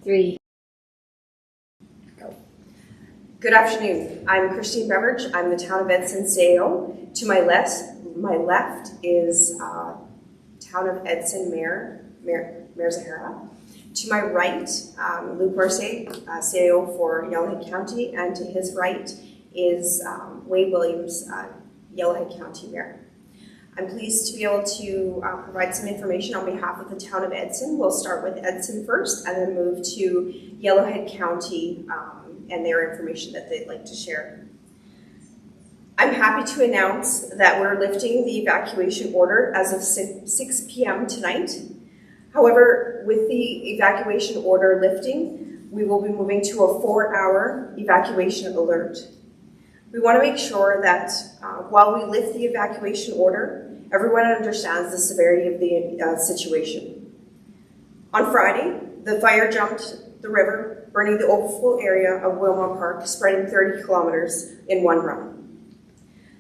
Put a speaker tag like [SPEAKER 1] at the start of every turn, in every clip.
[SPEAKER 1] 3.
[SPEAKER 2] Go. Good afternoon. I'm Christine Beveridge. I'm the Town of Edson CAO. To my left is Town of Edson Mayor Zahara. To my right, Luke Marseille, CAO for Yellowhead County, and to his right is Wade Williams, Yellowhead County Mayor. I'm pleased to be able to provide some information on behalf of the Town of Edson. We'll start with Edson first and then move to Yellowhead County and their information that they'd like to share. I'm happy to announce that we're lifting the evacuation order as of 6 p.m. tonight. However, with the evacuation order lifting, we will be moving to a 4-hour evacuation alert. We want to make sure that while we lift the evacuation order, everyone understands the severity of the situation. On Friday, the fire jumped the river, burning the overflow area of Wilmore Park, spreading 30 kilometers in one run.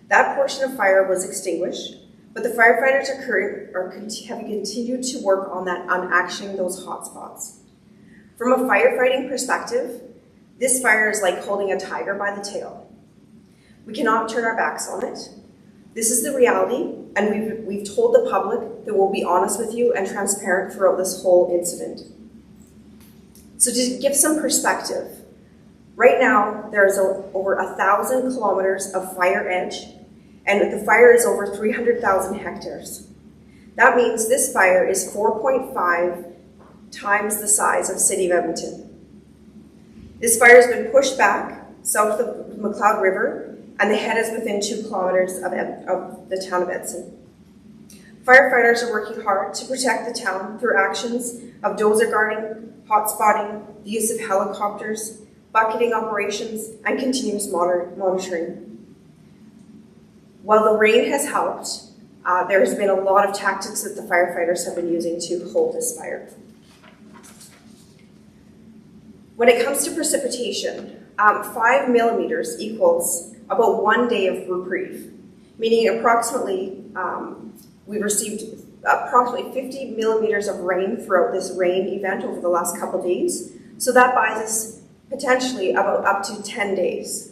[SPEAKER 2] That portion of fire was extinguished, but the firefighters have continued to work on actioning those hotspots. From a firefighting perspective, this fire is like holding a tiger by the tail. We cannot turn our backs on it. This is the reality, and we've told the public that we'll be honest with you and transparent throughout this whole incident. So to give some perspective, right now there's over 1,000 kilometers of fire edge, and the fire is over 300,000 hectares. That means this fire is 4.5 times the size of City of Edmonton. This fire has been pushed back south of the McLeod River, and the head is within 2 kilometers of the Town of Edson. Firefighters are working hard to protect the town through actions of dozer guarding, hotspotting, the use of helicopters, bucketing operations, and continuous monitoring. While the rain has helped, there has been a lot of tactics that the firefighters have been using to hold this fire. When it comes to precipitation, 5 millimeters equals about 1 day of reprieve, meaning approximately we've received approximately 50 millimeters of rain throughout this rain event over the last couple days. So that buys us potentially about up to 10 days.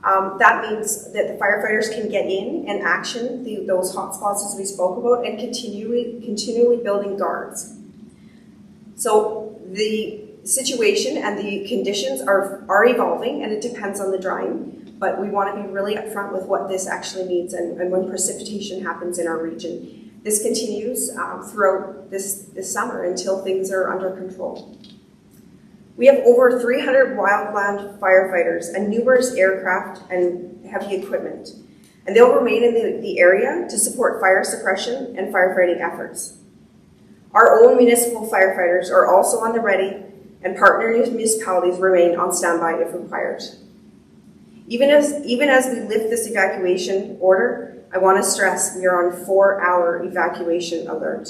[SPEAKER 2] That means that the firefighters can get in and action those hotspots as we spoke about and continually building guards. So the situation and the conditions are evolving, and it depends on the drying. But we want to be really upfront with what this actually means and when precipitation happens in our region. This continues throughout this summer until things are under control. We have over 300 wildland firefighters and numerous aircraft and heavy equipment, and they'll remain in the area to support fire suppression and firefighting efforts. Our own municipal firefighters are also on the ready, and partner municipalities remain on standby if required. Even as we lift this evacuation order, I want to stress we are on 4-hour evacuation alert.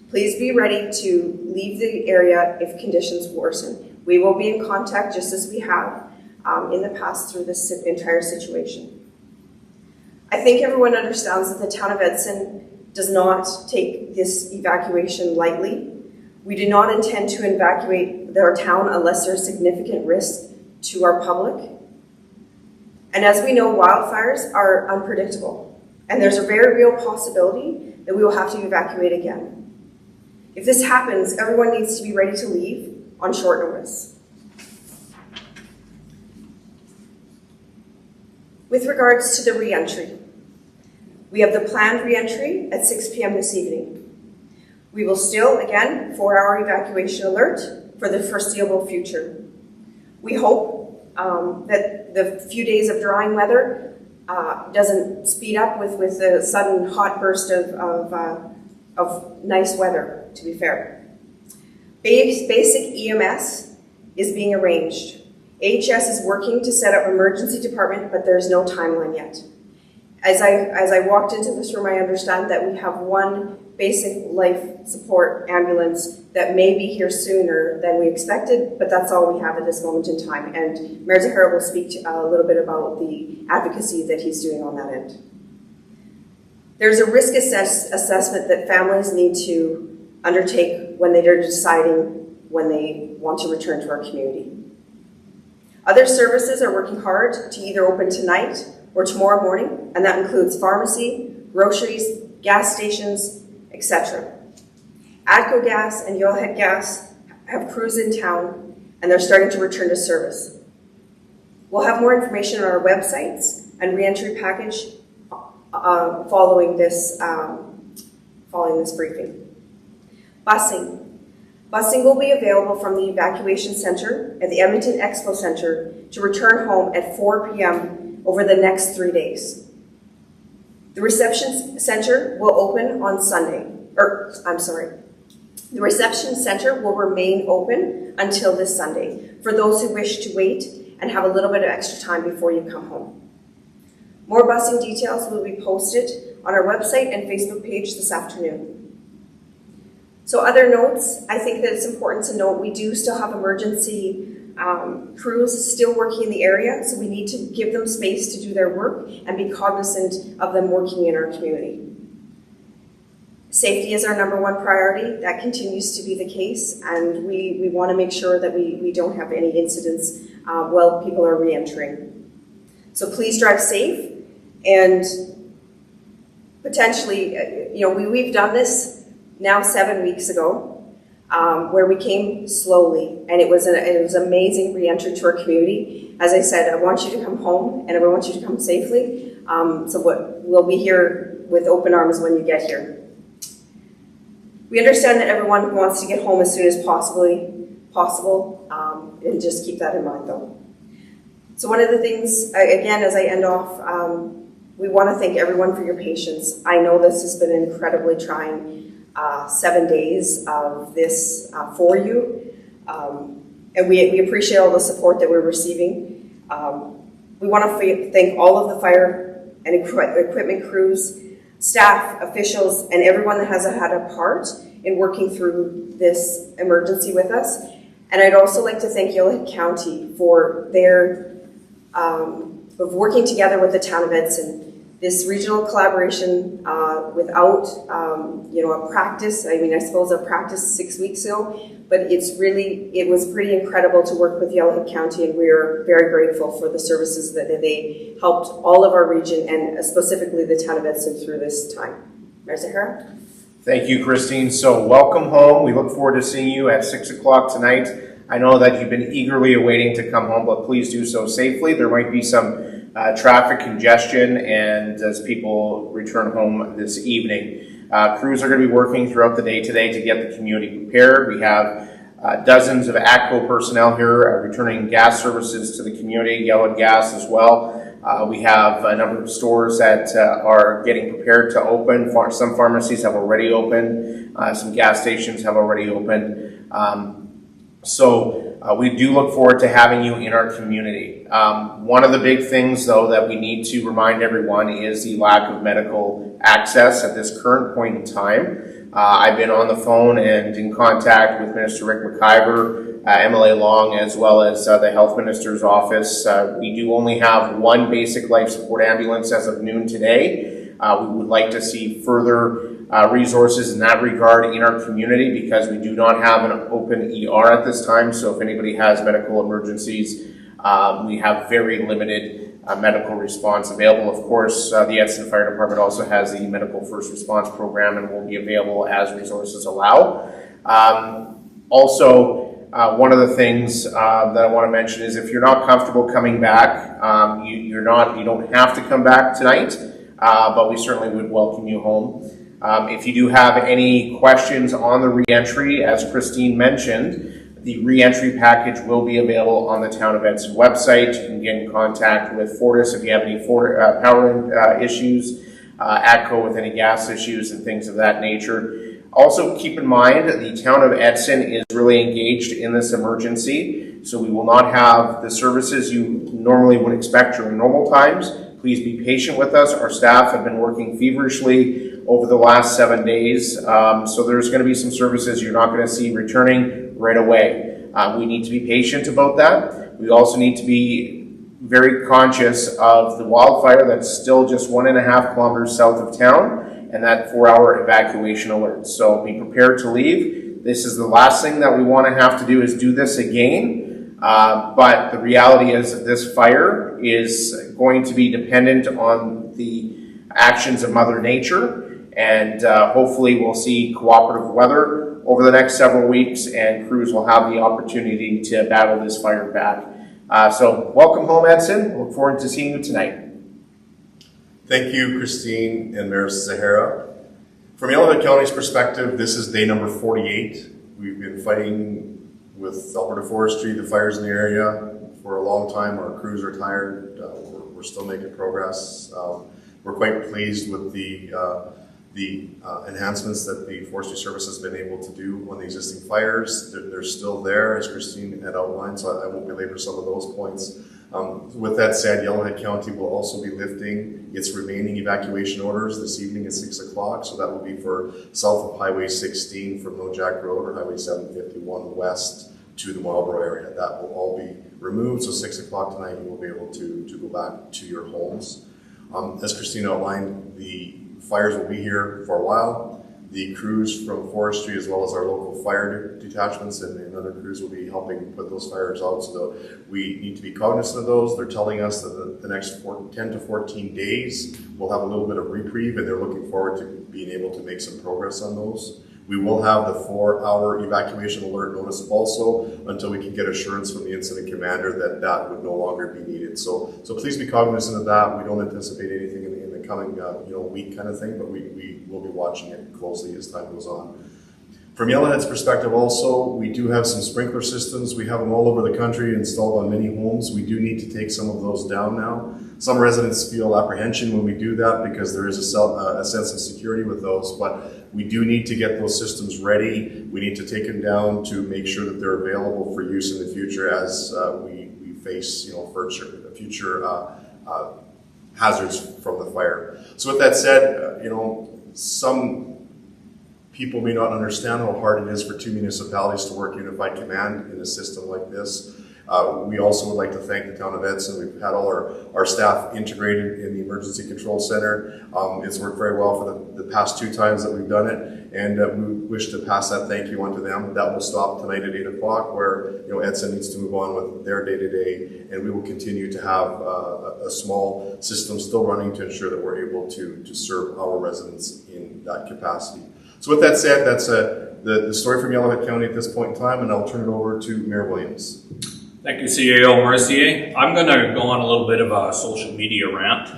[SPEAKER 2] Please be ready to leave the area if conditions worsen. We will be in contact just as we have in the past through this entire situation. I think everyone understands that the Town of Edson does not take this evacuation lightly. We do not intend to evacuate our town unless there's significant risk to our public. And as we know, wildfires are unpredictable, and there's a very real possibility that we will have to evacuate again. If this happens, everyone needs to be ready to leave on short notice. With regards to the re-entry, we have the planned re-entry at 6 p.m. this evening. We will still, again, 4-hour evacuation alert for the foreseeable future. We hope that the few days of drying weather doesn't speed up with the sudden hot burst of nice weather, to be fair. Basic EMS is being arranged. AHS is working to set up emergency department, but there's no timeline yet. As I walked into this room, I understand that we have one basic life support ambulance that may be here sooner than we expected, but that's all we have at this moment in time. And Mayor Zahara will speak a little bit about the advocacy that he's doing on that end. There's a risk assessment that families need to undertake when they are deciding when they want to return to our community. Other services are working hard to either open tonight or tomorrow morning, and that includes pharmacy, groceries, gas stations, etc. ATCO Gas and Yellowhead Gas have crews in town, and they're starting to return to service. We'll have more information on our websites and reentry package following this briefing. Busing. Busing will be available from the Evacuation Center at the Edmonton Expo Center to return home at 4 p.m. over the next 3 days. The reception center will open on Sunday, the reception center will remain open until this Sunday for those who wish to wait and have a little bit of extra time before you come home. More busing details will be posted on our website and Facebook page this afternoon. So other notes, I think that it's important to note we do still have emergency crews still working in the area, so we need to give them space to do their work and be cognizant of them working in our community. Safety is our number one priority. That continues to be the case, and we want to make sure that we don't have any incidents while people are re-entering. So please drive safe, and potentially, we've done this now 7 weeks ago, where we came slowly, and it was amazing re-entry to our community. As I said, I want you to come home, and I want you to come safely. We'll be here with open arms when you get here. We understand that everyone wants to get home as soon as possible, and just keep that in mind, though. So one of the things, again, as I end off, we want to thank everyone for your patience. I know this has been an incredibly trying 7 days of this for you, and we appreciate all the support that we're receiving. We want to thank all of the fire and equipment crews, staff, officials, and everyone that has had a part in working through this emergency with us. And I'd also like to thank Yellowhead County for their of working together with the town of Edson. This regional collaboration without a practice. I suppose I practiced 6 weeks ago, but it was pretty incredible to work with Yellowhead County, and we are very grateful for the services that they helped all of our region and specifically the town of Edson through this time. Mayor Zahara?
[SPEAKER 1] Thank you, Christine. So welcome home. We look forward to seeing you at 6 o'clock tonight. I know that you've been eagerly awaiting to come home, but please do so safely. There might be some traffic congestion, and as people return home this evening. Crews are going to be working throughout the day today to get the community prepared. We have dozens of ATCO personnel here returning gas services to the community, Yellowhead Gas as well. We have a number of stores that are getting prepared to open. Some pharmacies have already opened. Some gas stations have already opened. We do look forward to having you in our community. One of the big things, though, that we need to remind everyone is the lack of medical access at this current point in time. I've been on the phone and in contact with Minister Rick McIver, MLA Long, as well as the Health Minister's office. We do only have one basic life support ambulance as of noon today. We would like to see further resources in that regard in our community, because we do not have an open ER at this time. So if anybody has medical emergencies, we have very limited medical response available. Of course, the Edson Fire Department also has the medical first response program and will be available as resources allow. One of the things that I want to mention is if you're not comfortable coming back, you don't have to come back tonight, but we certainly would welcome you home. If you do have any questions on the reentry, as Christine mentioned, the reentry package will be available on the Town of Edson website. You can get in contact with Fortis if you have any power issues, ATCO with any gas issues and things of that nature. Also keep in mind the Town of Edson is really engaged in this emergency, so we will not have the services you normally would expect during normal times. Please be patient with us. Our staff have been working feverishly over the last 7 days, so there's going to be some services you're not going to see returning right away. We need to be patient about that. We also need to be very conscious of the wildfire that's still just 1.5 kilometers south of town, and that 4-hour evacuation alert. So be prepared to leave. This is the last thing that we want to have to do is do this again. But the reality is that this fire is going to be dependent on the actions of Mother Nature, and hopefully we'll see cooperative weather over the next several weeks, and crews will have the opportunity to battle this fire back. So welcome home, Edson. Look forward to seeing you tonight.
[SPEAKER 3] Thank you, Christine and Mayor Zahara. From Yellowhead County's perspective, this is day number 48. We've been fighting with Alberta Forestry, the fires in the area, for a long time. Our crews are tired. We're still making progress. We're quite pleased with the enhancements that the Forestry Service has been able to do on the existing fires. They're still there, as Christine had outlined, so I won't belabor some of those points. With that said, Yellowhead County will also be lifting its remaining evacuation orders this evening at 6 o'clock. So that will be for south of Highway 16 from Nojack Road or Highway 751 west to the Marlborough area. That will all be removed. So 6 o'clock tonight, you will be able to go back to your homes. As Christine outlined, the fires will be here for a while. The crews from forestry, as well as our local fire detachments and other crews, will be helping put those fires out. So we need to be cognizant of those. They're telling us that the next 10 to 14 days we'll have a little bit of reprieve, and they're looking forward to being able to make some progress on those. We will have the 4-hour evacuation alert notice also until we can get assurance from the incident commander that that would no longer be needed. So please be cognizant of that. We don't anticipate anything in the coming week kind of thing, but we will be watching it closely as time goes on. From Yellowhead's perspective also, we do have some sprinkler systems. We have them all over the country installed on many homes. We do need to take some of those down now. Some residents feel apprehension when we do that because there is a sense of security with those, but we do need to get those systems ready. We need to take them down to make sure that they're available for use in the future as we face future hazards from the fire. So with that said, some people may not understand how hard it is for two municipalities to work unified command in a system like this. We also would like to thank the town of Edson. We've had all our staff integrated in the Emergency Control Center. It's worked very well for the past 2 times that we've done it, and we wish to pass that thank you on to them. That will stop tonight at 8 o'clock, where Edson needs to move on with their day-to-day, and we will continue to have a small system still running to ensure that we're able to serve our residents in that capacity. So with that said, that's the story from Yellowhead County at this point in time, and I'll turn it over to Mayor Williams.
[SPEAKER 4] Thank you, CAO Mercier. I'm going to go on a little bit of a social media rant.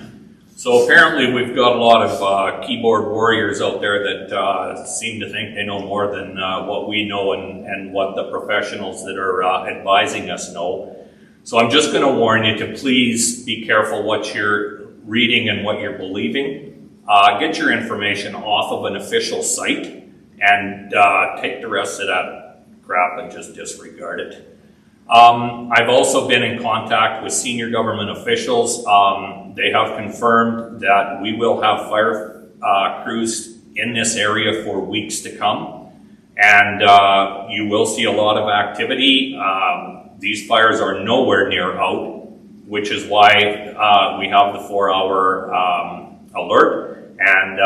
[SPEAKER 4] So apparently we've got a lot of keyboard warriors out there that seem to think they know more than what we know and what the professionals that are advising us know. So I'm just going to warn you to please be careful what you're reading and what you're believing. Get your information off of an official site and take the rest of that crap and just disregard it. I've also been in contact with senior government officials. They have confirmed that we will have fire crews in this area for weeks to come, and you will see a lot of activity. These fires are nowhere near out, which is why we have the 4-hour alert, and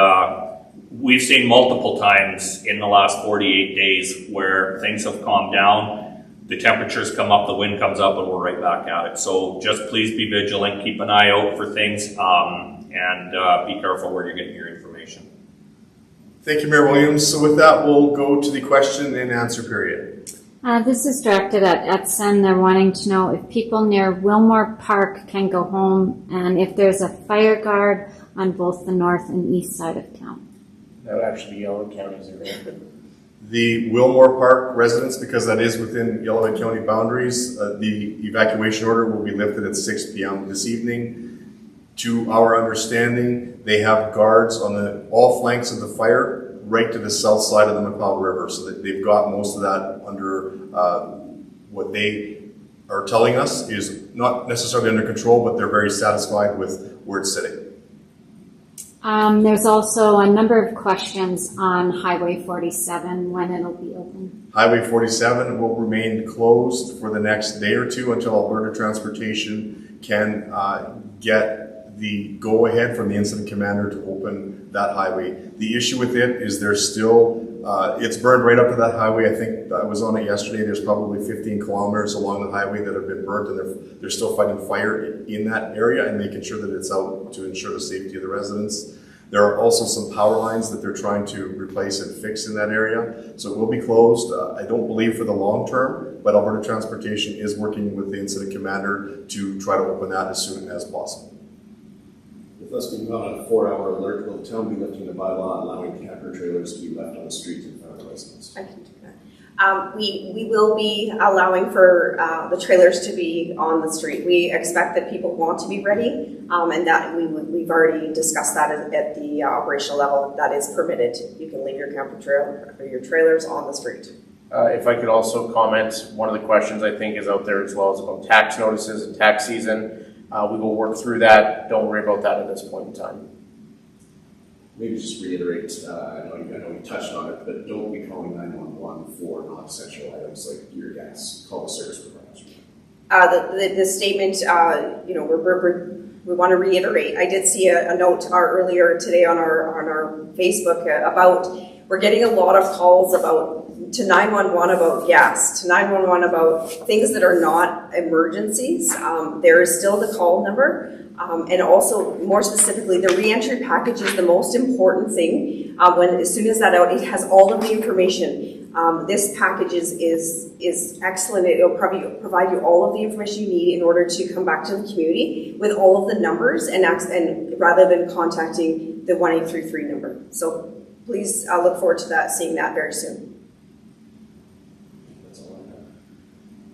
[SPEAKER 4] we've seen multiple times in the last 48 days where things have calmed down. The temperatures come up, the wind comes up, and we're right back at it. So just please be vigilant, keep an eye out for things, and be careful where you're getting your information.
[SPEAKER 3] Thank you, Mayor Williams. So with that, we'll go to the question and answer period.
[SPEAKER 5] This is directed at Edson. They're wanting to know if people near Wilmore Park can go home and if there's a fire guard on both the north and east side of town.
[SPEAKER 1] That would actually be Yellowhead County's area.
[SPEAKER 3] The Wilmore Park residents, because that is within Yellowhead County boundaries, the evacuation order will be lifted at 6 p.m. this evening. To our understanding, they have guards on all flanks of the fire, right to the south side of the McLeod River, so that they've got most of that under what they are telling us is not necessarily under control, but they're very satisfied with where it's sitting.
[SPEAKER 5] There's also a number of questions on Highway 47, when it'll be open.
[SPEAKER 3] Highway 47 will remain closed for the next day or two until Alberta Transportation can get the go-ahead from the incident commander to open that highway. The issue with it is there's still, it's burned right up to that highway. I think I was on it yesterday. There's probably 15 kilometers along the highway that have been burnt, and they're still fighting fire in that area and making sure that it's out to ensure the safety of the residents. There are also some power lines that they're trying to replace and fix in that area. So it will be closed. I don't believe for the long term, but Alberta Transportation is working with the incident commander to try to open that as soon as possible.
[SPEAKER 6] With us being on a 4-hour alert, will the town be lifting the bylaw allowing camper trailers to be left on the streets in front of residents?
[SPEAKER 2] I can do that. We will be allowing for the trailers to be on the street. We expect that people want to be ready, and that we've already discussed that at the operational level. That is permitted. You can leave your camper trailer or your trailers on the street.
[SPEAKER 1] If I could also comment, one of the questions I think is out there as well is about tax notices and tax season. We will work through that. Don't worry about that at this point in time.
[SPEAKER 6] Maybe just reiterate, I know you touched on it, but don't be calling 911 for non-essential items like your gas. Call the service providers.
[SPEAKER 2] The statement, we want to reiterate. I did see a note earlier today on our Facebook about we're getting a lot of calls to 911 about gas, to 911 about things that are not emergencies. There is still the call number. And also, more specifically, the reentry package is the most important thing. As soon as that out, it has all of the information. This package is excellent. It will provide you all of the information you need in order to come back to the community with all of the numbers and rather than contacting the 1833 number. So please look forward to seeing that very soon.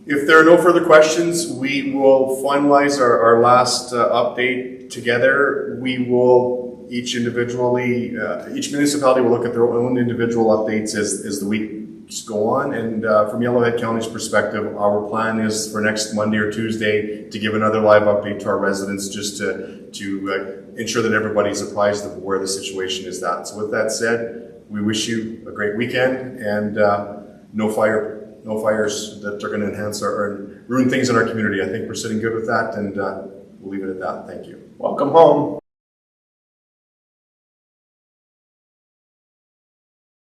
[SPEAKER 3] If there are no further questions, we will finalize our last update together. We will each municipality will look at their own individual updates as the weeks go on. And from Yellowhead County's perspective, our plan is for next Monday or Tuesday to give another live update to our residents just to ensure that everybody's apprised of where the situation is at. So with that said, we wish you a great weekend and no fires that are going to enhance or ruin things in our community. I think we're sitting good with that, and we'll leave it at that. Thank you.
[SPEAKER 1] Welcome home.